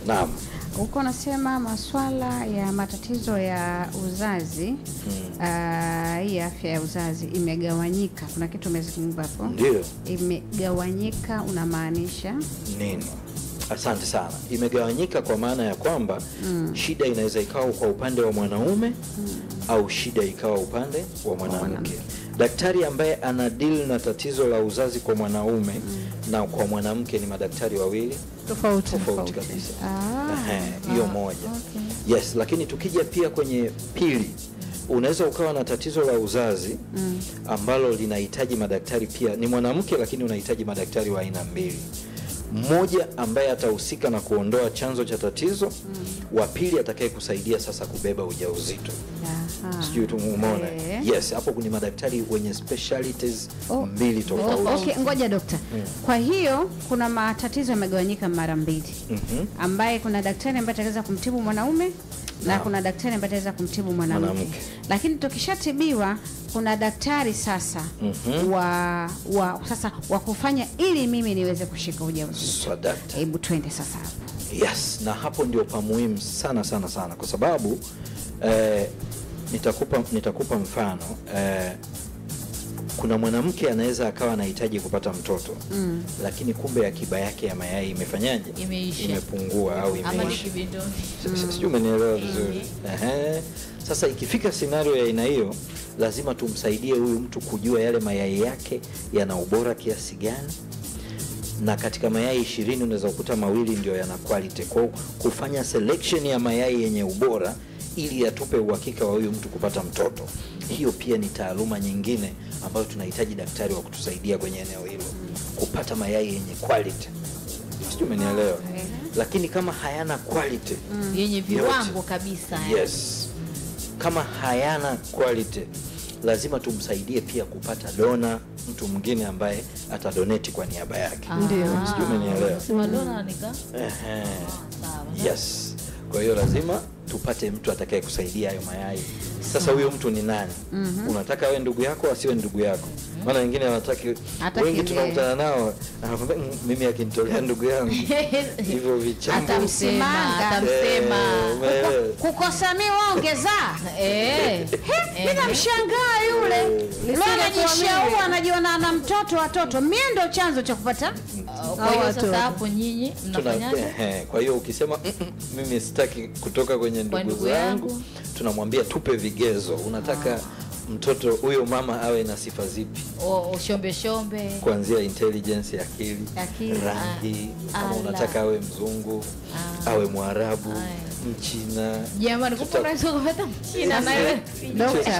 Naam. Uko nasema masuala ya matatizo ya uzazi, hii afya ya uzazi imegawanyika. Kuna kitu umezungumza hapo. Ndio. Imegawanyika unamaanisha nini? Asante sana. Imegawanyika kwa maana ya kwamba shida inaweza ikawa kwa upande wa mwanaume au shida ikawa upande wa mwanamke. Daktari ambaye ana deal na tatizo la uzazi kwa mwanaume na kwa mwanamke ni madaktari wawili tofauti kabisa. Hiyo moja. Okay. Yes, lakini tukija pia kwenye pili, unaweza ukawa na tatizo la uzazi ambalo linahitaji madaktari pia ni mwanamke, lakini unahitaji madaktari wa aina mbili. Mmoja ambaye atahusika na kuondoa chanzo cha tatizo, wa pili atakaye kusaidia sasa kubeba ujauzito. Sijui umeona? Yes, hapo kuna madaktari wenye specialties mbili tofauti. Okay, ngoja dokta. Kwa hiyo kuna matatizo yamegawanyika mara mbili. Ambaye kuna daktari ambaye ataweza kumtibu mwanaume na kuna daktari ambaye ataweza kumtibu mwanamke. Lakini tukishatibiwa kuna daktari sasa wa kufanya ili mimi niweze kushika ujauzito. Hebu twende sasa hapo. Yes, na hapo ndio pa muhimu sana kwa sababu nitakupa mfano. Kuna mwanamke anaweza akawa anahitaji kupata mtoto lakini kumbe akiba yake ya mayai imefanyaje? Imepungua au imeisha. Sijui umenielewa vizuri. Sasa ikifika scenario ya aina hiyo, lazima tumsaidie huyu mtu kujua yale mayai yake yana ubora kiasi gani. Na katika mayai 20 unaweza kukuta mawili ndio yana quality. Kwa kufanya selection ya mayai yenye ubora ili atupe uhakika wa huyu mtu kupata mtoto. Hiyo pia ni taaluma nyingine ambayo tunahitaji daktari wa kutusaidia kwenye eneo hilo. Kupata mayai yenye quality. Sijui umenielewa. Lakini kama hayana quality, yenye viwango kabisa. Yes. Kama hayana quality, lazima tumsaidie pia kupata dona, mtu mwingine ambaye atadonate kwa niaba yake. Sijui umenielewa. Sema dona nika? Yes. Kwa hiyo lazima tupate mtu atakaye kusaidia hayo mayai. Sasa huyo mtu ni nani? Unataka awe ndugu yako asiwe ndugu yako? Maana wengine wanataka, wengi tunakutana nao anakwambia mimi akinitolea ndugu yangu hivyo vichambo atamsema kukosa mimi ongeza. Mimi namshangaa yule. Leo anajishaua anajiona ana watoto. Mimi ndio chanzo cha kupata. Kwa hiyo sasa hapo nyinyi mnafanyaje? Kwa hiyo ukisema mimi sitaki kutoka kwenye ndugu zangu, tunamwambia tupe vigezo. Unataka mtoto huyo mama awe na sifa zipi? Shombe kuanzia intelligence ya akili, rangi, kama unataka awe mzungu, awe Mwarabu, Mchina. Jamani, kupata Mchina na wewe. Dokta